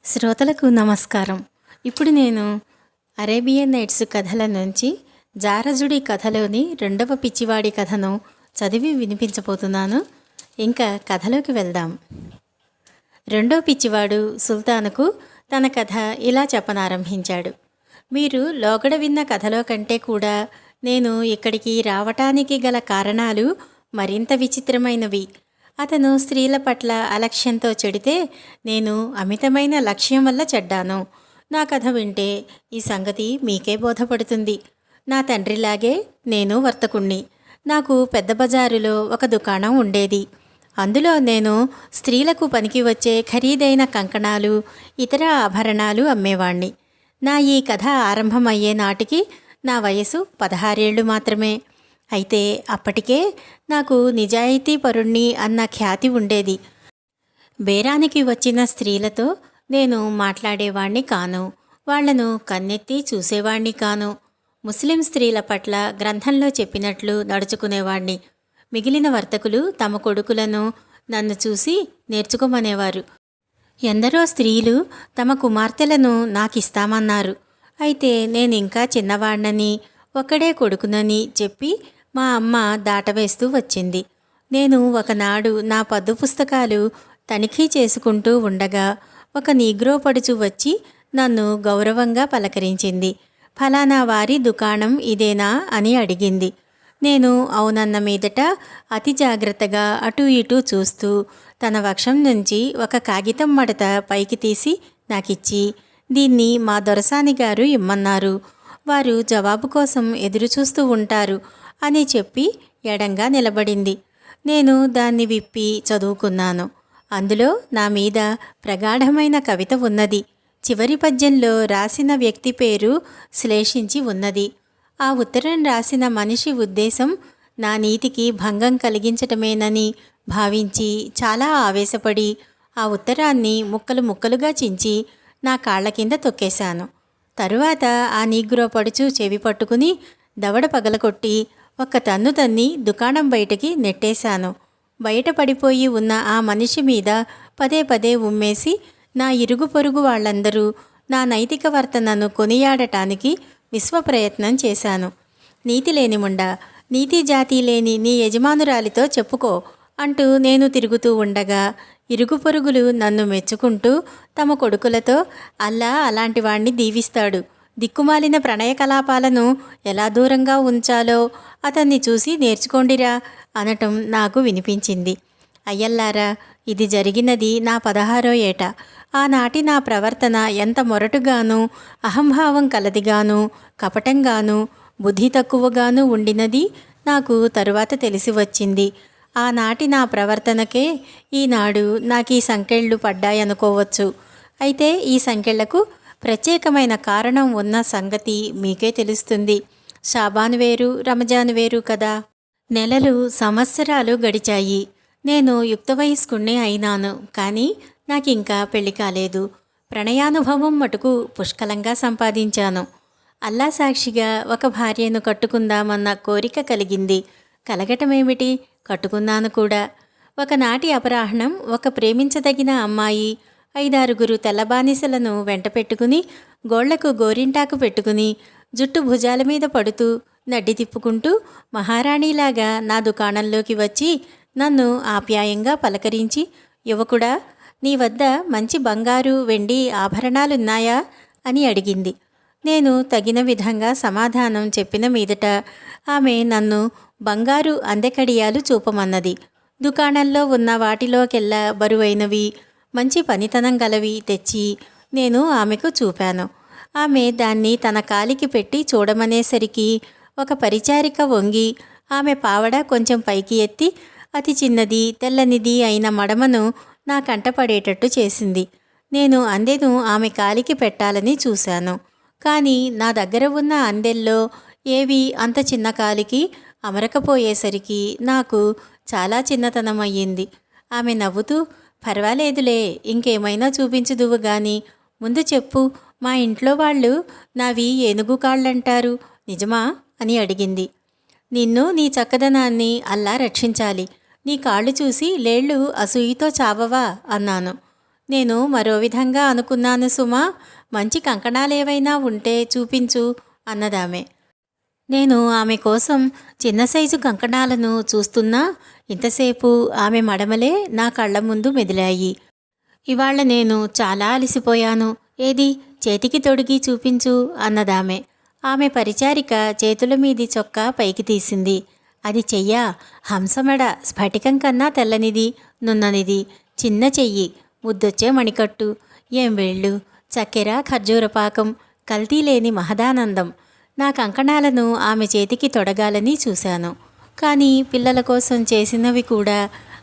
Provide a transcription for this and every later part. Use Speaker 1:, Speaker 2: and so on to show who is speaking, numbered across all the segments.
Speaker 1: శ్రోతలకు నమస్కారం. ఇప్పుడు నేను అరేబియన్ నైట్స్ కథల నుంచి జారజుడి కథలోని రెండవ పిచ్చివాడి కథను చదివి వినిపించబోతున్నాను. ఇంకా కథలోకి వెళ్దాం. రెండో పిచ్చివాడు సుల్తానుకు తన కథ ఇలా చెప్పనారంభించాడు. మీరు లోగడ విన్న కథలో కంటే కూడా నేను ఇక్కడికి రావటానికి గల కారణాలు మరింత విచిత్రమైనవి. అతను స్త్రీల పట్ల అలక్ష్యంతో చెడితే నేను అమితమైన లక్ష్యం వల్ల చెడ్డాను. నా కథ వింటే ఈ సంగతి మీకే బోధపడుతుంది. నా తండ్రిలాగే నేను వర్తకుణ్ణి. నాకు పెద్ద బజారులో ఒక దుకాణం ఉండేది. అందులో నేను స్త్రీలకు పనికి వచ్చే ఖరీదైన కంకణాలు, ఇతర ఆభరణాలు అమ్మేవాణ్ణి. నా ఈ కథ ఆరంభమయ్యే నాటికి నా వయసు 16 ఏళ్ళు మాత్రమే. అయితే అప్పటికే నాకు నిజాయితీ పరుణ్ణి అన్న ఖ్యాతి ఉండేది. బేరానికి వచ్చిన స్త్రీలతో నేను మాట్లాడేవాణ్ణి కాను. వాళ్లను కన్నెత్తి చూసేవాణ్ణి కాను. ముస్లిం స్త్రీల పట్ల గ్రంథంలో చెప్పినట్లు నడుచుకునేవాణ్ణి. మిగిలిన వర్తకులు తమ కొడుకులను నన్ను చూసి నేర్చుకోమనేవారు. ఎందరో స్త్రీలు తమ కుమార్తెలను నాకిస్తామన్నారు. అయితే నేనింకా చిన్నవాణ్ణని, ఒక్కడే కొడుకునని చెప్పి మా అమ్మ దాటవేస్తూ వచ్చింది. నేను ఒకనాడు నా పద్దు పుస్తకాలు తనిఖీ చేసుకుంటూ ఉండగా ఒక నీగ్రో పడుచు వచ్చి నన్ను గౌరవంగా పలకరించింది. ఫలానా వారి దుకాణం ఇదేనా అని అడిగింది. నేను అవునన్న మీదట అతి జాగ్రత్తగా అటూ ఇటూ చూస్తూ తన వక్షం నుంచి ఒక కాగితం మడత పైకి తీసి నాకిచ్చి, దీన్ని మా దొరసాని గారు ఇమ్మన్నారు. వారు జవాబు కోసం ఎదురుచూస్తూ ఉంటారు అని చెప్పి ఎడంగా నిలబడింది. నేను దాన్ని విప్పి చదువుకున్నాను. అందులో నా మీద ప్రగాఢమైన కవిత ఉన్నది. చివరి పద్యంలో రాసిన వ్యక్తి పేరు శ్లేషించి ఉన్నది. ఆ ఉత్తరం రాసిన మనిషి ఉద్దేశం నా నీతికి భంగం కలిగించటమేనని భావించి చాలా ఆవేశపడి ఆ ఉత్తరాన్ని ముక్కలు ముక్కలుగా చించి నా కాళ్ల కింద తొక్కేశాను. తరువాత ఆ నీగ్రో పడుచు చెవి పట్టుకుని దవడ పగలకొట్టి ఒక్క తన్ను తన్ని దుకాణం బయటికి నెట్టేశాను. బయట పడిపోయి ఉన్న ఆ మనిషి మీద పదే పదే ఉమ్మేసి నా ఇరుగు పొరుగు వాళ్ళందరూ నా నైతిక వర్తనను కొనియాడటానికి విశ్వప్రయత్నం చేశాను. నీతి లేని ముండా, నీతి జాతి లేని నీ యజమానురాలితో చెప్పుకో అంటూ నేను తిరుగుతూ ఉండగా ఇరుగు పొరుగులు నన్ను మెచ్చుకుంటూ తమ కొడుకులతో అల్లా అలాంటి వాణ్ణి దీవిస్తాడు, దిక్కుమాలిన ప్రణయ కలాపాలను ఎలా దూరంగా ఉంచాలో అతన్ని చూసి నేర్చుకోండిరా అనటం నాకు వినిపించింది. అయ్యల్లారా, ఇది జరిగినది నా 16వ ఏట. ఆనాటి నా ప్రవర్తన ఎంత మొరటుగాను, అహంభావం కలదిగాను, కపటంగాను, బుద్ధి తక్కువగాను ఉండినది నాకు తరువాత తెలిసి వచ్చింది. ఆనాటి నా ప్రవర్తనకే ఈనాడు నాకీ సంకెళ్ళు పడ్డాయనుకోవచ్చు. అయితే ఈ సంకెళ్లకు ప్రత్యేకమైన కారణం ఉన్న సంగతి మీకే తెలుస్తుంది. షాబాను వేరు, రంజాను వేరు కదా. నెలలు, సంవత్సరాలు గడిచాయి. నేను యుక్త వయస్కుణ్ణి అయినాను. కానీ నాకింకా పెళ్లి కాలేదు. ప్రణయానుభవం మటుకు పుష్కలంగా సంపాదించాను. అల్లా సాక్షిగా ఒక భార్యను కట్టుకుందామన్న కోరిక కలిగింది. కలగటమేమిటి, కట్టుకున్నాను కూడా. ఒకనాటి అపరాహ్నం ఒక ప్రేమించదగిన అమ్మాయి 5-6 తెల్లబానిసలను వెంట పెట్టుకుని గోళ్లకు గోరింటాకు పెట్టుకుని జుట్టు భుజాల మీద పడుతూ నడ్డి తిప్పుకుంటూ మహారాణిలాగా నా దుకాణంలోకి వచ్చి నన్ను ఆప్యాయంగా పలకరించి, యువకుడా, నీ వద్ద మంచి బంగారు, వెండి ఆభరణాలున్నాయా అని అడిగింది. నేను తగిన విధంగా సమాధానం చెప్పిన మీదట ఆమె నన్ను బంగారు అందెకడియాలు చూపమన్నది. దుకాణంలో ఉన్న వాటిలోకెల్లా బరువైనవి, మంచి పనితనం గలవి తెచ్చి నేను ఆమెకు చూపాను. ఆమె దాన్ని తన కాలికి పెట్టి చూడమనేసరికి ఒక పరిచారిక వంగి ఆమె పావడ కొంచెం పైకి ఎత్తి అతి చిన్నది, తెల్లనిది అయిన మడమను నా కంటపడేటట్టు చేసింది. నేను అందెను ఆమె కాలికి పెట్టాలని చూశాను. కానీ నా దగ్గర ఉన్న అందెల్లో ఏవి అంత చిన్న కాలికి అమరకపోయేసరికి నాకు చాలా చిన్నతనమయ్యింది. ఆమె నవ్వుతూ, పర్వాలేదులే, ఇంకేమైనా చూపించుదువు గాని ముందు చెప్పు, మా ఇంట్లో వాళ్ళు నావి ఏనుగు కాళ్ళంటారు, నిజమా అని అడిగింది. నిన్ను, నీ చక్కదనాన్ని అల్లా రక్షించాలి. నీ కాళ్ళు చూసి లేళ్ళు అసూయితో చావవా అన్నాను. నేను మరో విధంగా అనుకున్నాను సుమా. మంచి కంకణాలేవైనా ఉంటే చూపించు అన్నదామె. నేను ఆమె కోసం చిన్న సైజు కంకణాలను చూస్తున్నా ఇంతసేపు ఆమె మడమలే నా కళ్ళ ముందు మెదిలాయి. ఇవాళ నేను చాలా అలసిపోయాను, ఏది చేతికి తొడిగి చూపించు అన్నదామె. ఆమె పరిచారిక చేతుల మీది చొక్కా పైకి తీసింది. అది చెయ్యా, హంసమెడ, స్ఫటికం కన్నా తెల్లనిది, నున్ననిది, చిన్న చెయ్యి, ముద్దొచ్చే మణికట్టు, ఏం వేళ్ళు, చక్కెర ఖర్జూరపాకం, కల్తీ లేని మహదానందం. నా కంకణాలను ఆమె చేతికి తొడగాలని చూశాను. కానీ పిల్లల కోసం చేసినవి కూడా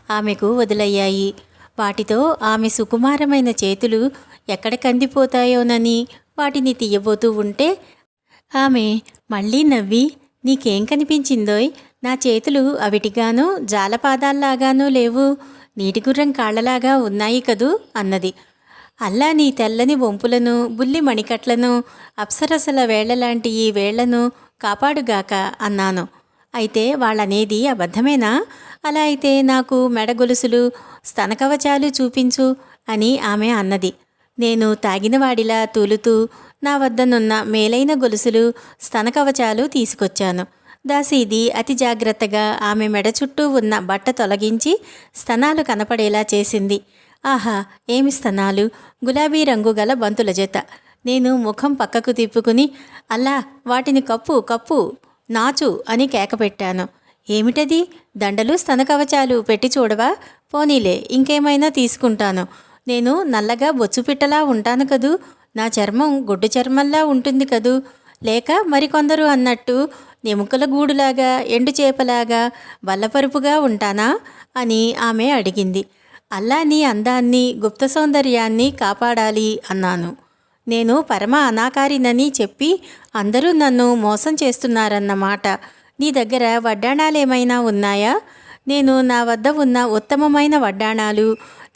Speaker 1: ఆమెకు వదిలయ్యాయి. వాటితో ఆమె సుకుమారమైన చేతులు ఎక్కడ కందిపోతాయోనని వాటిని తీయబోతూ ఉంటే ఆమె మళ్ళీ నవ్వి, నీకేం కనిపించిందోయ్, నా చేతులు అవిటిగానూ జాలపాదాల్లాగానూ లేవు, నీటిగుర్రం కాళ్లలాగా ఉన్నాయి కదూ అన్నది. అల్లా నీ తెల్లని వంపులను, బుల్లి మణికట్లను, అప్సరసల వేళ్లలాంటి ఈ వేళ్లను కాపాడుగాక అన్నాను. అయితే వాళ్ళనేది అబద్ధమేనా? అలా అయితే నాకు మెడగొలుసులు, స్తనకవచాలు చూపించు అని ఆమె అన్నది. నేను తాగినవాడిలా తూలుతూ నా వద్దనున్న మేలైన గొలుసులు, స్తనకవచాలు తీసుకొచ్చాను. దాసీది అతి జాగ్రత్తగా ఆమె మెడ చుట్టూ ఉన్న బట్ట తొలగించి స్తనాలు కనపడేలా చేసింది. ఆహా, ఏమి స్తనాలు! గులాబీ రంగు గల బంతుల జత. నేను ముఖం పక్కకు తిప్పుకుని, అల్లా వాటిని కప్పు కప్పు, నాచు అని కేకపెట్టాను. ఏమిటది? దండలు, స్తనకవచాలు పెట్టి చూడవా? పోనీలే, ఇంకేమైనా తీసుకుంటాను. నేను నల్లగా బొచ్చుపిట్టలా ఉంటాను కదూ, నా చర్మం గొడ్డు చర్మంలా ఉంటుంది కదూ, లేక మరికొందరు అన్నట్టు ఎముకల గూడులాగా, ఎండు చేపలాగా, బల్లపరుపుగా ఉంటానా అని ఆమె అడిగింది. అల్లా నీ అందాన్ని, గుప్త సౌందర్యాన్ని కాపాడాలి అన్నాను. నేను పరమ అనాకారినని చెప్పి అందరూ నన్ను మోసం చేస్తున్నారన్నమాట. నీ దగ్గర వడ్డాణాలేమైనా ఉన్నాయా? నేను నా వద్ద ఉన్న ఉత్తమమైన వడ్డాణాలు,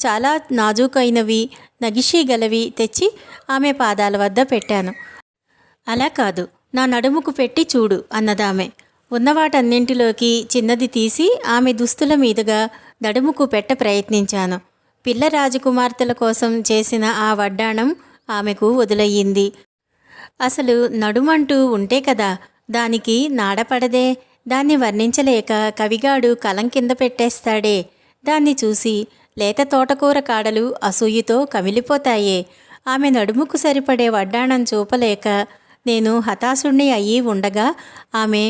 Speaker 1: చాలా నాజూకైనవి, నగిషీగలవి తెచ్చి ఆమె పాదాల వద్ద పెట్టాను. అలా కాదు, నా నడుముకు పెట్టి చూడు అన్నదామె. ఉన్నవాటన్నింటిలోకి చిన్నది తీసి ఆమె దుస్తుల మీదుగా నడుముకు పెట్ట ప్రయత్నించాను. పిల్ల రాజకుమార్తెల కోసం చేసిన ఆ వడ్డాణం ఆమెకు వదిలయ్యింది. అసలు నడుమంటూ ఉంటే కదా, దానికి నాడపడదే. దాన్ని వర్ణించలేక కవిగాడు కలం కింద పెట్టేస్తాడే. దాన్ని చూసి లేత తోటకూర కాడలు అసూయతో కమిలిపోతాయే. ఆమె నడుముకు సరిపడే వడ్డాణం చూపలేక నేను హతాశుణ్ణి అయ్యి ఉండగా ఆమె,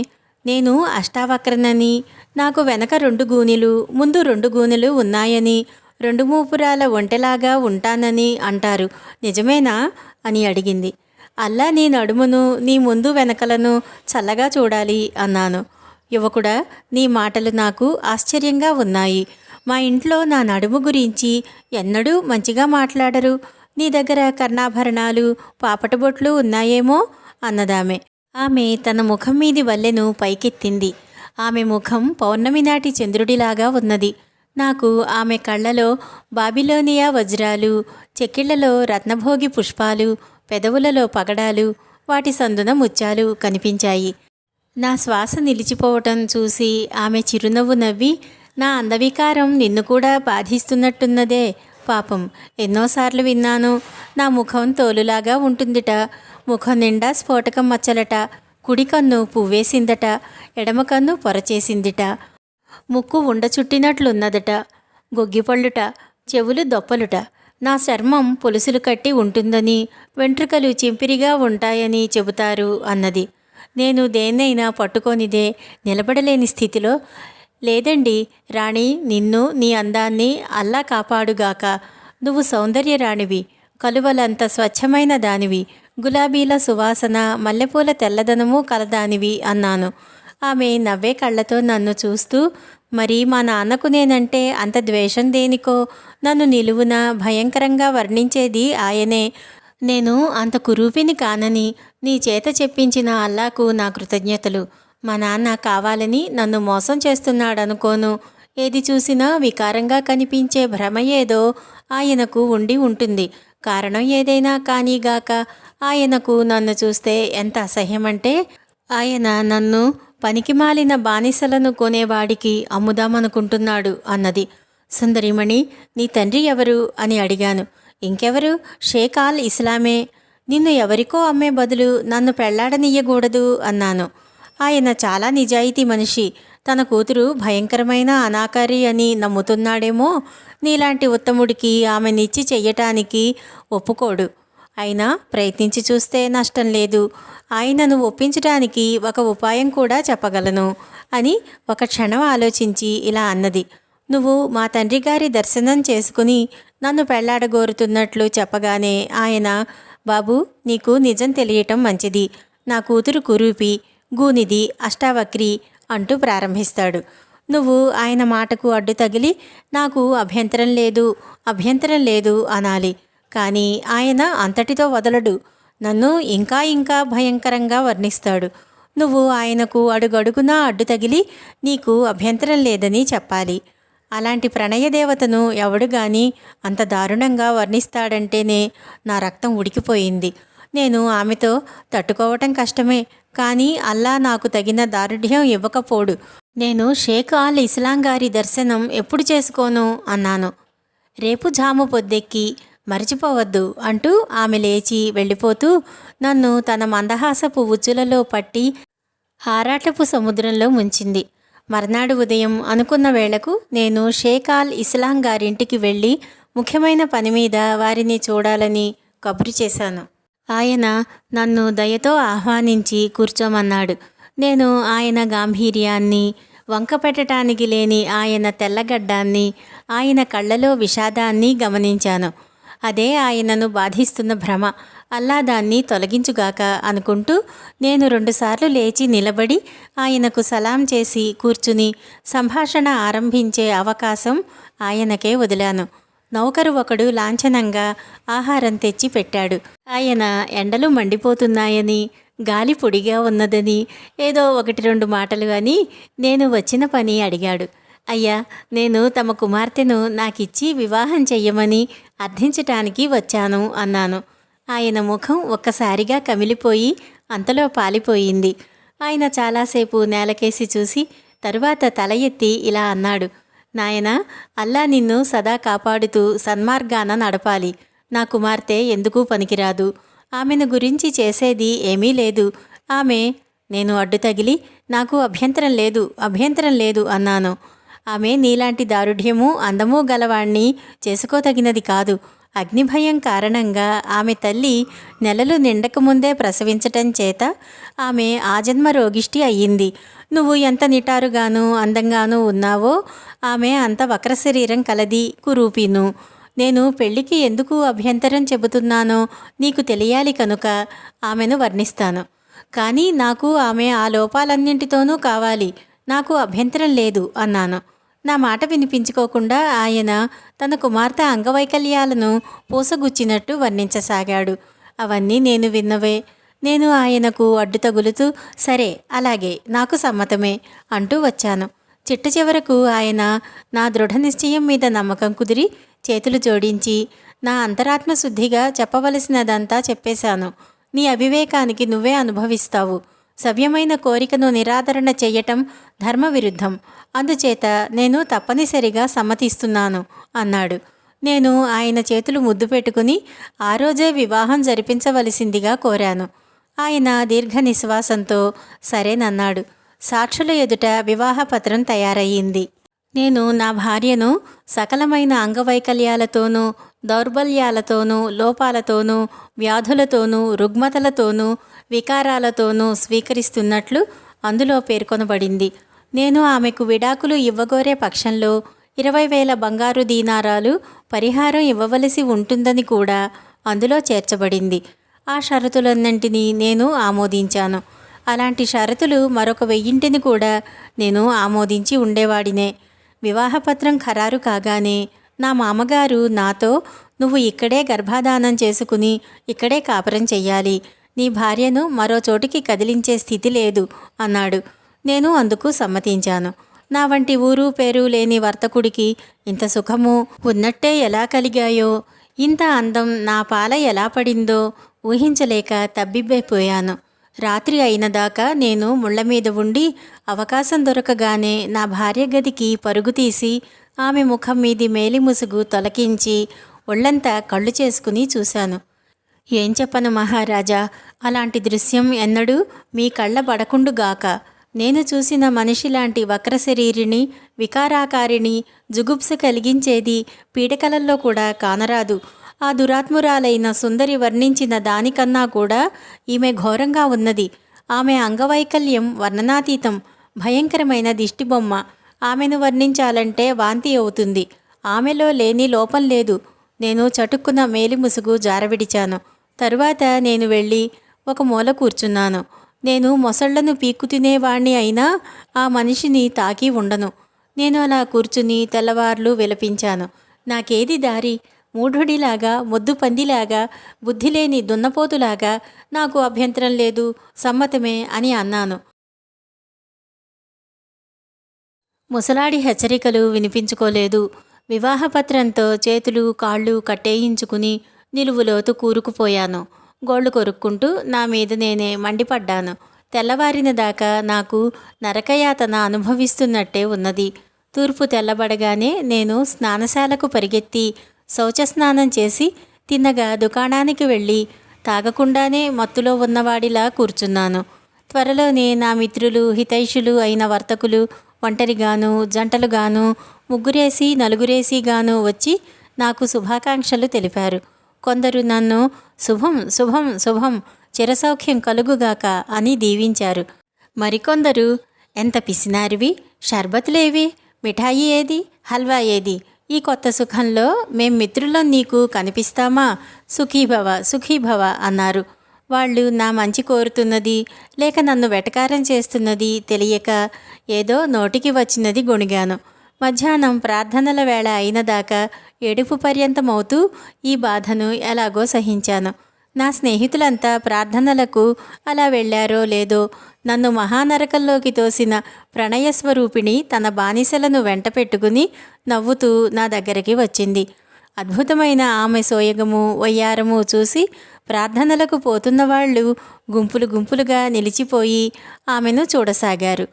Speaker 1: నేను అష్టావక్రనని, నాకు వెనక 2 గూనెలు, ముందు 2 గూనెలు ఉన్నాయని, 2 మూపురాల ఒంటెలాగా ఉంటానని అంటారు, నిజమేనా అని అడిగింది. అల్లా నీ నడుమును, నీ ముందు వెనకలను చల్లగా చూడాలి అన్నాను. యువకుడా, నీ మాటలు నాకు ఆశ్చర్యంగా ఉన్నాయి. మా ఇంట్లో నా నడుము గురించి ఎన్నడూ మంచిగా మాట్లాడరు. నీ దగ్గర కర్ణాభరణాలు, పాపటబొట్లు ఉన్నాయేమో అన్నదామె. ఆమె తన ముఖం మీది వల్లెను పైకెత్తింది. ఆమె ముఖం పౌర్ణమి నాటి చంద్రుడిలాగా ఉన్నది. నాకు ఆమె కళ్ళలో బాబిలోనియా వజ్రాలు, చెక్కిళ్లలో రత్నభోగి పుష్పాలు, పెదవులలో పగడాలు, వాటి సందున ముత్యాలు కనిపించాయి. నా శ్వాస నిలిచిపోవటం చూసి ఆమె చిరునవ్వు నవ్వి, నా అందవికారం నిన్ను కూడా బాధిస్తున్నట్టున్నదే. పాపం, ఎన్నోసార్లు విన్నాను. నా ముఖం తోలులాగా ఉంటుందిట, ముఖం నిండా స్ఫోటకం మచ్చలట, కుడి కన్ను పువ్వేసిందట, ఎడమ కన్ను పొరచేసిందిట, ముక్కు ఉండ చుట్టినట్లున్నదట, గొగ్గిపళ్ళుట, చెవులు దొప్పలుట, నా చర్మం పొలుసులు కట్టి ఉంటుందని, వెంట్రుకలు చింపిరిగా ఉంటాయని చెబుతారు అన్నది. నేను దేన్నైనా పట్టుకొనిదే, నిలబడలేని స్థితిలో, లేదండి రాణి, నిన్ను, నీ అందాన్ని అల్లా కాపాడుగాక. నువ్వు సౌందర్యరాణివి, కలువలంత స్వచ్ఛమైన దానివి, గులాబీల సువాసన, మల్లెపూల తెల్లదనము కలదానివి అన్నాను. ఆమె నవ్వే కళ్ళతో నన్ను చూస్తూ, మరి మా నాన్నకు నేనంటే అంత ద్వేషం దేనికో, నన్ను నిలువున భయంకరంగా వర్ణించేది ఆయనే. నేను అంత కురూపిని కానని నీ చేత చెప్పించిన అల్లాకు నా కృతజ్ఞతలు. మా నాన్న కావాలని నన్ను మోసం చేస్తున్నాడనుకోను. ఏది చూసినా వికారంగా కనిపించే భ్రమ ఏదో ఆయనకు ఉండి ఉంటుంది. కారణం ఏదైనా కానీగాక ఆయనకు నన్ను చూస్తే ఎంత అసహ్యమంటే, ఆయన నన్ను పనికిమాలిన బానిసలను కొనేవాడికి అమ్ముదామనుకుంటున్నాడు అన్నది. సుందరిమణి, నీ తండ్రి ఎవరు అని అడిగాను. ఇంకెవరు? షేక్ ఆల్ ఇస్లామే. నిన్ను ఎవరికో అమ్మే బదులు నన్ను పెళ్లాడనియ్యకూడదు అన్నాను. ఆయన చాలా నిజాయితీ మనిషి. తన కూతురు భయంకరమైన అనాకారి అని నమ్ముతున్నాడేమో. నీలాంటి ఉత్తముడికి ఆమెనిచ్చి చెయ్యటానికి ఒప్పుకోడు. అయినా ప్రయత్నించి చూస్తే నష్టం లేదు. ఆయనను ఒప్పించడానికి ఒక ఉపాయం కూడా చెప్పగలను అని ఒక క్షణం ఆలోచించి ఇలా అన్నది. నువ్వు మా తండ్రి గారి దర్శనం చేసుకుని నన్ను పెళ్లాడగోరుతున్నట్లు చెప్పగానే ఆయన, బాబు, నీకు నిజం తెలియటం మంచిది. నా కూతురు కురూపి, గూనిది, అష్టావక్రి అంటూ ప్రారంభిస్తాడు. నువ్వు ఆయన మాటకు అడ్డు తగిలి నాకు అభ్యంతరం లేదు అనాలి. కానీ ఆయన అంతటితో వదలడు. నన్ను ఇంకా ఇంకా భయంకరంగా వర్ణిస్తాడు. నువ్వు ఆయనకు అడుగడుగునా అడ్డు తగిలి నీకు అభ్యంతరం లేదని చెప్పాలి. అలాంటి ప్రణయదేవతను ఎవడు గాని అంత దారుణంగా వర్ణిస్తాడంటేనే నా రక్తం ఉడికిపోయింది. నేను ఆమెతో తట్టుకోవటం కష్టమే, కానీ అల్లా నాకు తగిన దారుఢ్యం ఇవ్వకపోడు. నేను షేక్ ఆల్ ఇస్లాం గారి దర్శనం ఎప్పుడు చేసుకోను అన్నాను. రేపు జాము పొద్దెక్కి, మరిచిపోవద్దు అంటూ ఆమె లేచి వెళ్ళిపోతూ నన్ను తన మందహాసపు ఉచ్చులలో పట్టి ఆరాటపు సముద్రంలో ముంచింది. మర్నాడు ఉదయం అనుకున్న వేళకు నేను షేక్ ఆల్ ఇస్లాం గారింటికి వెళ్ళి ముఖ్యమైన పని మీద వారిని చూడాలని కబురు చేశాను. ఆయన నన్ను దయతో ఆహ్వానించి కూర్చోమన్నాడు. నేను ఆయన గాంభీర్యాన్ని, వంకపెట్టడానికి లేని ఆయన తెల్లగడ్డాన్ని, ఆయన కళ్ళలో విషాదాన్ని గమనించాను. అదే ఆయనను బాధిస్తున్న భ్రమ. అల్లా దాన్ని తొలగించుగాక అనుకుంటూ నేను 2 సార్లు లేచి నిలబడి ఆయనకు సలాం చేసి కూర్చుని సంభాషణ ఆరంభించే అవకాశం ఆయనకే వదిలాను. నౌకరు ఒకడు లాంఛనంగా ఆహారం తెచ్చి పెట్టాడు. ఆయన ఎండలు మండిపోతున్నాయని, గాలి పొడిగా ఉన్నదని ఏదో 1-2 మాటలు అని నేను వచ్చిన పని అడిగాడు. అయ్యా, నేను తమ కుమార్తెను నాకిచ్చి వివాహం చెయ్యమని అర్థించటానికి వచ్చాను అన్నాను. ఆయన ముఖం ఒక్కసారిగా కమిలిపోయి అంతలో పాలిపోయింది. ఆయన చాలాసేపు నేలకేసి చూసి తరువాత తల ఎత్తి ఇలా అన్నాడు. నాయనా, అల్లా నిన్ను సదా కాపాడుతూ సన్మార్గాన నడపాలి. నా కుమార్తె ఎందుకు పనికిరాదు. ఆమెను గురించి చేసేది ఏమీ లేదు. నేను అడ్డు తగిలి నాకు అభ్యంతరం లేదు అన్నాను. ఆమె నీలాంటి దారుఢ్యము, అందము గలవాణ్ణి చేసుకోతగినది కాదు. అగ్నిభయం కారణంగా ఆమె తల్లి నెలలు నిండకముందే ప్రసవించటం చేత ఆమె ఆజన్మ రోగిష్టి అయ్యింది. నువ్వు ఎంత నిటారుగాను అందంగానూ ఉన్నావో ఆమె అంత వక్ర శరీరం కలది, కురూపిను. నేను పెళ్లికి ఎందుకు అభ్యంతరం చెబుతున్నానో నీకు తెలియాలి కనుక ఆమెను వర్ణిస్తాను. కానీ నాకు ఆమె ఆ లోపాలన్నింటితోనూ కావాలి. నాకు అభ్యంతరం లేదు అన్నాను. నా మాట వినిపించుకోకుండా ఆయన తన కుమార్తె అంగవైకల్యాలను పూసగుచ్చినట్టు వర్ణించసాగాడు. అవన్నీ నేను విన్నవే. నేను ఆయనకు అడ్డు తగులుతూ సరే, అలాగే, నాకు సమ్మతమే అంటూ వచ్చాను. చిట్ట చివరకు ఆయన నా దృఢ నిశ్చయం మీద నమ్మకం కుదిరి చేతులు జోడించి నా అంతరాత్మశుద్ధిగా చెప్పవలసినదంతా చెప్పేశాను. నీ అవివేకానికి నువ్వే అనుభవిస్తావు. సవ్యమైన కోరికను నిరాదరణ చెయ్యటం ధర్మవిరుద్ధం. అందుచేత నేను తప్పనిసరిగా సమ్మతిస్తున్నాను అన్నాడు. నేను ఆయన చేతులు ముద్దు పెట్టుకుని ఆ రోజే వివాహం జరిపించవలసిందిగా కోరాను. ఆయన దీర్ఘ నిశ్వాసంతో సరేనన్నాడు. సాక్షుల ఎదుట వివాహపత్రం తయారయ్యింది. నేను నా భార్యను సకలమైన అంగవైకల్యాలతోనూ, దౌర్బల్యాలతోనూ, లోపాలతోనూ, వ్యాధులతోనూ, రుగ్మతలతోనూ, వికారాలతోనూ స్వీకరిస్తున్నట్లు అందులో పేర్కొనబడింది. నేను ఆమెకు విడాకులు ఇవ్వగోరే పక్షంలో 20,000 బంగారు దీనారాలు పరిహారం ఇవ్వవలసి ఉంటుందని కూడా అందులో చేర్చబడింది. ఆ షరతులన్నింటినీ నేను ఆమోదించాను. అలాంటి షరతులు మరొక 1000 కూడా నేను ఆమోదించి ఉండేవాడినే. వివాహపత్రం ఖరారు కాగానే నా మామగారు నాతో, నువ్వు ఇక్కడే గర్భాధానం చేసుకుని ఇక్కడే కాపురం చెయ్యాలి. నీ భార్యను మరో చోటికి కదిలించే స్థితి లేదు అన్నాడు. నేను అందుకు సమ్మతించాను. నా వంటి ఊరు పేరు లేని వర్తకుడికి ఇంత సుఖము ఉన్నట్టే ఎలా కలిగాయో, ఇంత అందం నా పాల ఎలా పడిందో ఊహించలేక తబ్బిబ్బైపోయాను. రాత్రి అయినదాకా నేను ముళ్ళ మీద ఉండి అవకాశం దొరకగానే నా భార్య గదికి పరుగు తీసి ఆమె ముఖం మీది మేలి ముసుగు తొలకించి ఒళ్ళంతా కళ్ళు చేసుకుని చూశాను. ఏం చెప్పను మహారాజా, అలాంటి దృశ్యం ఎన్నడూ మీ కళ్ళ పడకుండుగాక. నేను చూసిన మనిషిలాంటి వక్రశరీరిని, వికారాకారిని, జుగుప్స కలిగించేది పీడకలల్లో కూడా కానరాదు. ఆ దురాత్మురాలైన సుందరి వర్ణించిన దానికన్నా కూడా ఈమె ఘోరంగా ఉన్నది. ఆమె అంగవైకల్యం వర్ణనాతీతం, భయంకరమైన దిష్టిబొమ్మ. ఆమెను వర్ణించాలంటే వాంతి అవుతుంది. ఆమెలో లేని లోపం లేదు. నేను చటుక్కున మేలిముసుగు జారవిడిచాను. తరువాత నేను వెళ్ళి ఒక మూల కూర్చున్నాను. నేను మొసళ్లను పీక్కు తినేవాణ్ణి అయినా ఆ మనిషిని తాకి ఉండను. నేను అలా కూర్చుని తెల్లవార్లు విలపించాను. నాకేది దారి? మూఢుడిలాగా, మొద్దు పందిలాగా, బుద్ధిలేని దున్నపోతులాగా నాకు అభ్యంతరం లేదు, సమ్మతమే అని అన్నాను. ముసలాడి హెచ్చరికలు వినిపించుకోలేదు. వివాహపత్రంతో చేతులు కాళ్ళు కట్టేయించుకుని నిలువులోతు కూరుకుపోయాను. గోళ్లు కొరుక్కుంటూ నా మీద నేనే మండిపడ్డాను. తెల్లవారిన దాకా నాకు నరకయాతన అనుభవిస్తున్నట్టే ఉన్నది. తూర్పు తెల్లబడగానే నేను స్నానశాలకు పరిగెత్తి శౌచస్నానం చేసి తిన్నగా దుకాణానికి వెళ్ళి తాగకుండానే మత్తులో ఉన్నవాడిలా కూర్చున్నాను. త్వరలోనే నా మిత్రులు, హితైషులు అయిన వర్తకులు ఒంటరిగాను, జంటలుగాను, ముగ్గురేసి నలుగురేసిగాను వచ్చి నాకు శుభాకాంక్షలు తెలిపారు. కొందరు నన్ను శుభం శుభం శుభం, చిరసౌఖ్యం కలుగుగాక అని దీవించారు. మరికొందరు ఎంత పిసినారివి, షర్బతులేవి, మిఠాయి ఏది, హల్వా ఏది, ఈ కొత్త సుఖంలో మేం మిత్రులం నీకు కనిపిస్తామా, సుఖీభవ సుఖీభవ అన్నారు. వాళ్ళు నా మంచి కోరుతున్నది లేక నన్ను వెటకారం చేస్తున్నది తెలియక ఏదో నోటికి వచ్చినది గొణిగాను. మధ్యాహ్నం ప్రార్థనల వేళ అయినదాకా ఏడుపు పర్యంతమవుతూ ఈ బాధను ఎలాగో సహించాను. నా స్నేహితులంతా ప్రార్థనలకు అలా వెళ్ళారో లేదో నన్ను మహానరకంలోకి తోసిన ప్రణయస్వరూపిణి తన బానిసలను వెంట పెట్టుకుని నవ్వుతూ నా దగ్గరికి వచ్చింది. అద్భుతమైన ఆమె సోయగము, వయ్యారము చూసి ప్రార్థనలకు పోతున్న వాళ్ళు గుంపులు గుంపులుగా నిలిచిపోయి ఆమెను చూడసాగారు.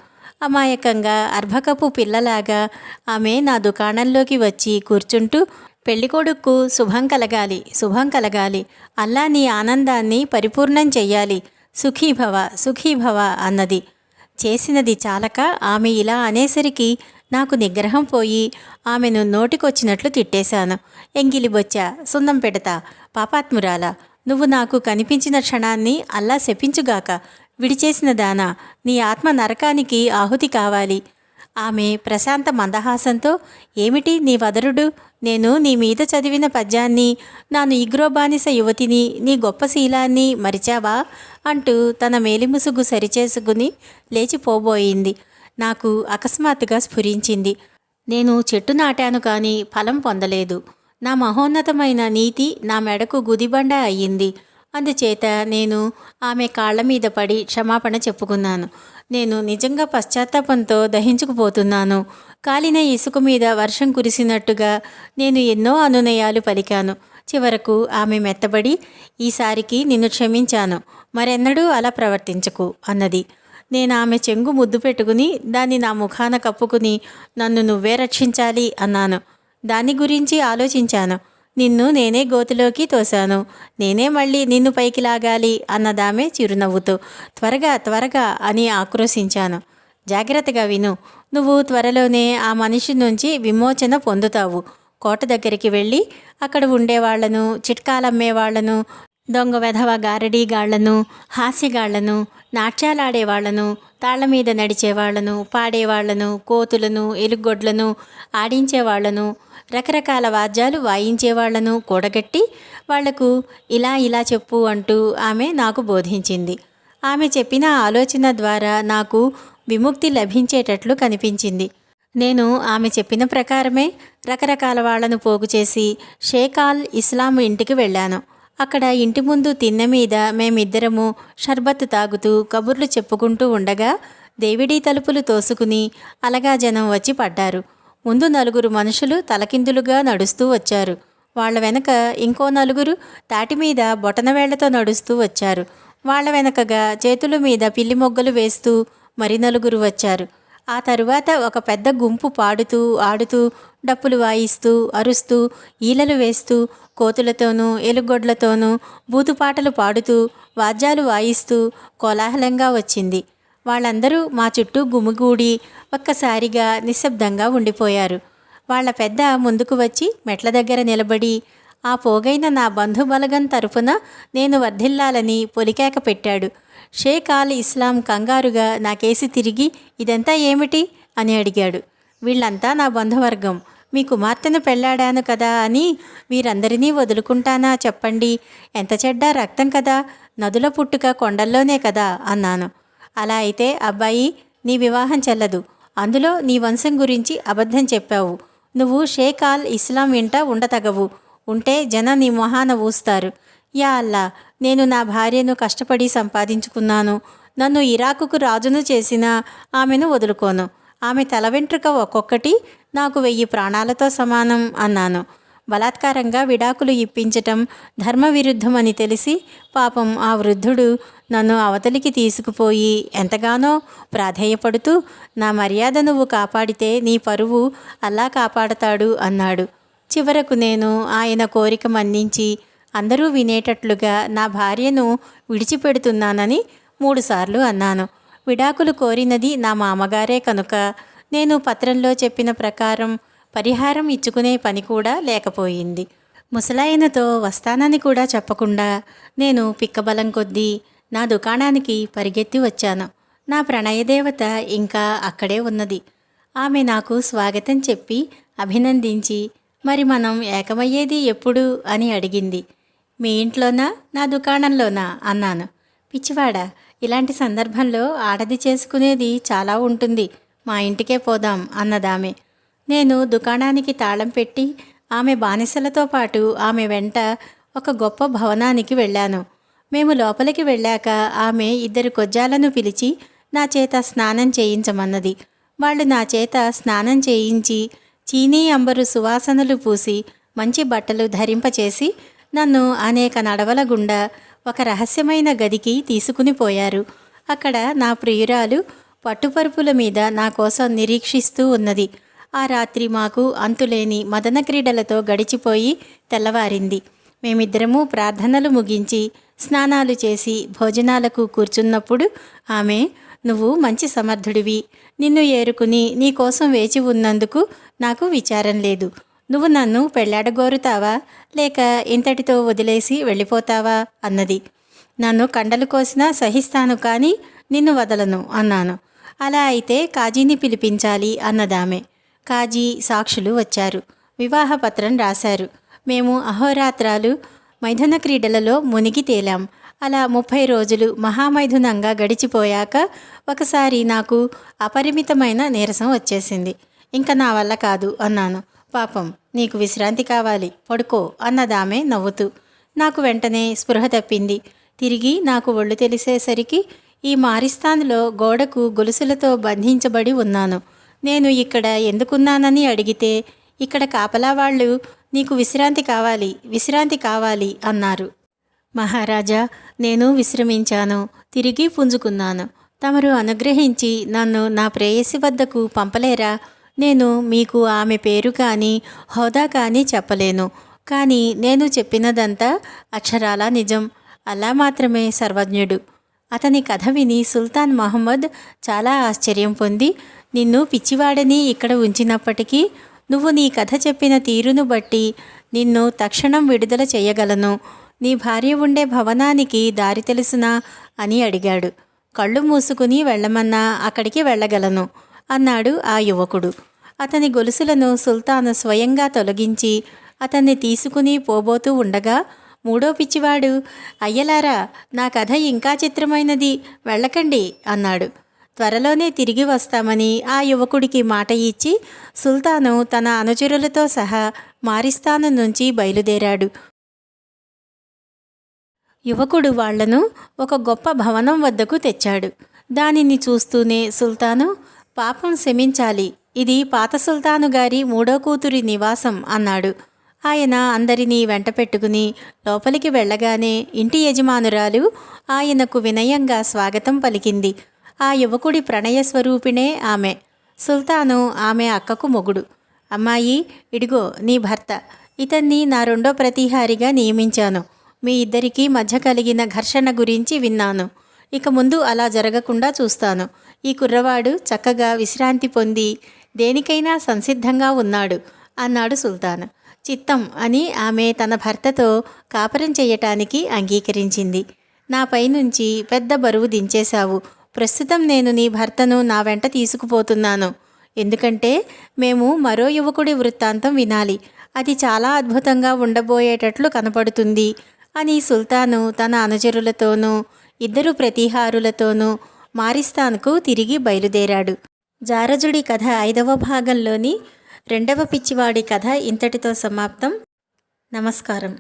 Speaker 1: అమాయకంగా అర్భకపు పిల్లలాగా ఆమె నా దుకాణంలోకి వచ్చి కూర్చుంటూ, పెళ్ళికొడుక్కు శుభం కలగాలి, శుభం కలగాలి, అల్లా నీ ఆనందాన్ని పరిపూర్ణం చెయ్యాలి, సుఖీభవ సుఖీభవ అన్నది. చేసినది చాలక ఆమె ఇలా అనేసరికి నాకు నిగ్రహం పోయి ఆమెను నోటికొచ్చినట్లు తిట్టేశాను. ఎంగిలిబొచ్చా, సున్నం పెడతా, పాపాత్మురాలా, నువ్వు నాకు కనిపించిన క్షణాన్ని అల్లా శపించుగాక, విడిచేసిన దానా, నీ ఆత్మ నరకానికి ఆహుతి కావాలి. ఆమె ప్రశాంత మందహాసంతో, ఏమిటి నీ వదరుడు, నేను నీ మీద చదివిన పద్యాన్ని, నాను ఇగ్రోబానిస యువతిని, నీ గొప్ప శీలాన్ని మరిచావా అంటూ తన మేలిముసుగు సరిచేసుకుని లేచిపోబోయింది. నాకు అకస్మాత్తుగా స్ఫురించింది. నేను చెట్టు నాటాను కానీ ఫలం పొందలేదు. నా మహోన్నతమైన నీతి నా మెడకు గుదిబండ అయ్యింది. అందుచేత నేను ఆమె కాళ్ల మీద పడి క్షమాపణ చెప్పుకున్నాను. నేను నిజంగా పశ్చాత్తాపంతో దహించుకుపోతున్నాను. కాలిన ఇసుక మీద వర్షం కురిసినట్టుగా నేను ఎన్నో అనునయాలు పలికాను. చివరకు ఆమె మెత్తబడి, ఈసారికి నిన్ను క్షమించాను, మరెన్నడూ అలా ప్రవర్తించకు అన్నది. నేను ఆమె చెంగు ముద్దు పెట్టుకుని దాన్ని నా ముఖాన కప్పుకుని, నన్ను నువ్వే రక్షించాలి అన్నాను. దాని గురించి ఆలోచించాను. నిన్ను నేనే గోతిలోకి తోశాను, నేనే మళ్ళీ నిన్ను పైకి లాగాలి అన్నదామె చిరునవ్వుతో. త్వరగా త్వరగా అని ఆక్రోశించాను. జాగ్రత్తగా విను, నువ్వు త్వరలోనే ఆ మనిషి నుంచి విమోచన పొందుతావు. కోట దగ్గరికి వెళ్ళి అక్కడ ఉండేవాళ్లను, చిట్కాలమ్మేవాళ్లను, దొంగ వెధవ గారడీగాళ్లను, హాస్యగాళ్లను, నాట్యాలాడేవాళ్లను, తాళ్ల మీద నడిచేవాళ్లను, పాడేవాళ్లను, కోతులను, ఎలుగొడ్లను ఆడించేవాళ్లను, రకరకాల వాద్యాలు వాయించేవాళ్లను కూడగట్టి వాళ్లకు ఇలా ఇలా చెప్పు అంటూ ఆమె నాకు బోధించింది. ఆమె చెప్పిన ఆలోచన ద్వారా నాకు విముక్తి లభించేటట్లు కనిపించింది. నేను ఆమె చెప్పిన ప్రకారమే రకరకాల వాళ్లను పోగు చేసి షేక్ ఆల్ ఇస్లాం ఇంటికి వెళ్ళాను. అక్కడ ఇంటి ముందు తిన్నె మీద మేమిద్దరము షర్బత్తు తాగుతూ కబుర్లు చెప్పుకుంటూ ఉండగా దేవిడీ తలుపులు తోసుకుని అలగా జనం వచ్చి పడ్డారు. ముందు నలుగురు మనుషులు తలకిందులుగా నడుస్తూ వచ్చారు. వాళ్ల వెనక ఇంకో నలుగురు తాటి మీద బొటనవేళ్లతో నడుస్తూ వచ్చారు. వాళ్ల వెనకగా చేతుల మీద పిల్లి మొగ్గలు వేస్తూ మరి నలుగురు వచ్చారు. ఆ తరువాత ఒక పెద్ద గుంపు పాడుతూ ఆడుతూ డప్పులు వాయిస్తూ అరుస్తూ ఈలలు వేస్తూ కోతులతోనూ ఎలుగొడ్లతోనూ బూతుపాటలు పాడుతూ వాద్యాలు వాయిస్తూ కోలాహలంగా వచ్చింది. వాళ్ళందరూ మా చుట్టూ గుమిగూడి ఒక్కసారిగా నిశ్శబ్దంగా ఉండిపోయారు. వాళ్ళ పెద్ద ముందుకు వచ్చి మెట్ల దగ్గర నిలబడి ఆ పోగైన నా బంధుబలగం తరఫున నేను వర్ధిల్లాలని పొలికేక పెట్టాడు. షేక్ ఆల్ ఇస్లాం కంగారుగా నాకేసి తిరిగి ఇదంతా ఏమిటి అని అడిగాడు. వీళ్ళంతా నా బంధువర్గం, మీ కుమార్తెను పెళ్ళాడాను కదా అని వీరందరినీ వదులుకుంటానా చెప్పండి, ఎంత చెడ్డ రక్తం కదా, నదుల పుట్టుక కొండల్లోనే కదా అన్నాను. అలా అయితే అబ్బాయి నీ వివాహం చెల్లదు, అందులో నీ వంశం గురించి అబద్ధం చెప్పావు, నువ్వు షేక్ ఆల్ ఇస్లాం వెంట ఉండతగవు, ఉంటే జనం నీ మొహాన ఊస్తారు. యా అల్లా, నేను నా భార్యను కష్టపడి సంపాదించుకున్నాను, నన్ను ఇరాకుకు రాజును చేసిన ఆమెను వదులుకోను, ఆమె తల వెంట్రుక ఒక్కొక్కటి నాకు 1000 ప్రాణాలతో సమానం అన్నాను. బలాత్కారంగా విడాకులు ఇప్పించటం ధర్మవిరుద్ధమని తెలిసి పాపం ఆ వృద్ధుడు నన్ను అవతలికి తీసుకుపోయి ఎంతగానో ప్రాధేయపడుతూ నా మర్యాద నువ్వు కాపాడితే నీ పరువు అల్లా కాపాడతాడు అన్నాడు. చివరకు నేను ఆయన కోరిక మన్నించి అందరూ వినేటట్లుగా నా భార్యను విడిచిపెడుతున్నానని 3 సార్లు అన్నాను. విడాకులు కోరినది నా మామగారే కనుక నేను పత్రంలో చెప్పిన ప్రకారం పరిహారం ఇచ్చుకునే పని కూడా లేకపోయింది. ముసలాయనతో వస్తానని కూడా చెప్పకుండా నేను పిక్కబలం కొద్దీ నా దుకాణానికి పరిగెత్తి వచ్చాను. నా ప్రణయదేవత ఇంకా అక్కడే ఉన్నది. ఆమె నాకు స్వాగతం చెప్పి అభినందించి మరి మనం ఏకమయ్యేది ఎప్పుడు అని అడిగింది. మీ ఇంట్లోనా నా దుకాణంలోనా అన్నాను. పిచ్చివాడా, ఇలాంటి సందర్భంలో ఆడది చేసుకునేది చాలా ఉంటుంది, మా ఇంటికే పోదాం అన్నదామె. నేను దుకాణానికి తాళం పెట్టి ఆమె బానిసలతో పాటు ఆమె వెంట ఒక గొప్ప భవనానికి వెళ్ళాను. మేము లోపలికి వెళ్ళాక ఆమె 2 కొజ్జాలను పిలిచి నా చేత స్నానం చేయించమన్నది. వాళ్ళు నా చేత స్నానం చేయించి చీనీ అంబరు సువాసనలు పూసి మంచి బట్టలు ధరింపచేసి నన్ను అనేక నడవల గుండా ఒక రహస్యమైన గదికి తీసుకుని పోయారు. అక్కడ నా ప్రియురాలు పట్టుపరుపుల మీద నా కోసం నిరీక్షిస్తూ ఉన్నది. ఆ రాత్రి మాకు అంతులేని మదన క్రీడలతో గడిచిపోయి తెల్లవారింది. మేమిద్దరము ప్రార్థనలు ముగించి స్నానాలు చేసి భోజనాలకు కూర్చున్నప్పుడు ఆమె, నువ్వు మంచి సమర్థుడివి, నిన్ను ఏరుకుని నీకోసం వేచి ఉన్నందుకు నాకు విచారం లేదు, నువ్వు నన్ను పెళ్ళాడగోరుతావా లేక ఇంతటితో వదిలేసి వెళ్ళిపోతావా అన్నది. నన్ను కండలు కోసినా సహిస్తాను కానీ నిన్ను వదలను అన్నాను. అలా అయితే కాజీని పిలిపించాలి అన్నదామె. కాజీ సాక్షులు వచ్చారు, వివాహపత్రం రాశారు. మేము అహోరాత్రాలు మైథున క్రీడలలో మునిగి తేలాం. అలా 30 రోజులు మహామైథునంగా గడిచిపోయాక ఒకసారి నాకు అపరిమితమైన నీరసం వచ్చేసింది. ఇంకా నా వల్ల కాదు అన్నాను. పాపం, నీకు విశ్రాంతి కావాలి, పడుకో అన్నదామె నవ్వుతూ. నాకు వెంటనే స్పృహ తప్పింది. తిరిగి నాకు ఒళ్ళు తెలిసేసరికి ఈ మారిస్తాన్లో గోడకు గొలుసులతో బంధించబడి ఉన్నాను. నేను ఇక్కడ ఎందుకున్నానని అడిగితే ఇక్కడ కాపలా వాళ్ళు నీకు విశ్రాంతి కావాలి అన్నారు. మహారాజా, నేను విశ్రమించాను, తిరిగి పుంజుకున్నాను. తమరు అనుగ్రహించి నన్ను నా ప్రేయసి వద్దకు పంపలేరా? నేను మీకు ఆమె పేరు కానీ హోదా కానీ చెప్పలేను, కానీ నేను చెప్పినదంతా అక్షరాలా నిజం. అల్లా మాత్రమే సర్వజ్ఞుడు. అతని కథ విని సుల్తాన్ మహమ్మద్ చాలా ఆశ్చర్యం పొంది, నిన్ను పిచ్చివాడని ఇక్కడ ఉంచినప్పటికీ నువ్వు నీ కథ చెప్పిన తీరును బట్టి నిన్ను తక్షణం విడుదల చేయగలను. నీ భార్య ఉండే భవనానికి దారి తెలుసునా అని అడిగాడు. కళ్ళు మూసుకుని వెళ్ళమన్నా అక్కడికి వెళ్ళగలను అన్నాడు ఆ యువకుడు. అతని గొలుసులను సుల్తాను స్వయంగా తొలగించి అతన్ని తీసుకుని పోబోతూ ఉండగా మూడో పిచ్చివాడు, అయ్యలారా, నా కథ ఇంకా చిత్రమైనది, వెళ్ళకండి అన్నాడు. త్వరలోనే తిరిగి వస్తామని ఆ యువకుడికి మాట ఇచ్చి సుల్తాను తన అనుచరులతో సహా మారిస్తాను నుంచి బయలుదేరాడు. యువకుడు వాళ్లను ఒక గొప్ప భవనం వద్దకు తెచ్చాడు. దానిని చూస్తూనే సుల్తాను, పాపం క్షమించాలి, ఇది పాత సుల్తాను గారి 3వ కూతురి నివాసం అన్నాడు. ఆయన అందరినీ వెంట పెట్టుకుని లోపలికి వెళ్ళగానే ఇంటి యజమానురాలు ఆయనకు వినయంగా స్వాగతం పలికింది. ఆ యువకుడి ప్రణయ స్వరూపిణే ఆమె. సుల్తాను ఆమె అక్కకు మొగుడు. అమ్మాయి, ఇడిగో నీ భర్త. ఇతన్ని నా రెండో ప్రతిహారిగా నియమించాను. మీ ఇద్దరికీ మధ్య కలిగిన ఘర్షణ గురించి విన్నాను. ఇక ముందు అలా జరగకుండా చూస్తాను. ఈ కుర్రవాడు చక్కగా విశ్రాంతి పొంది దేనికైనా సంసిద్ధంగా ఉన్నాడు అన్నాడు సుల్తాన్. చిత్తం అని ఆమె తన భర్తతో కాపరం చేయటానికి అంగీకరించింది. నాపై నుంచి పెద్ద బరువు దించేశావు. ప్రస్తుతం నేను నీ భర్తను నా వెంట తీసుకుపోతున్నాను. ఎందుకంటే మేము మరో యువకుడి వృత్తాంతం వినాలి. అది చాలా అద్భుతంగా ఉండబోయేటట్లు కనపడుతుంది అని సుల్తాను తన అనుచరులతోనూ 2 ప్రతిహారులతోనూ మారిస్తాన్కు తిరిగి బయలుదేరాడు. జారజుడి కథ 5వ భాగంలోని 2వ పిచ్చివాడి కథ ఇంతటితో సమాప్తం. నమస్కారం.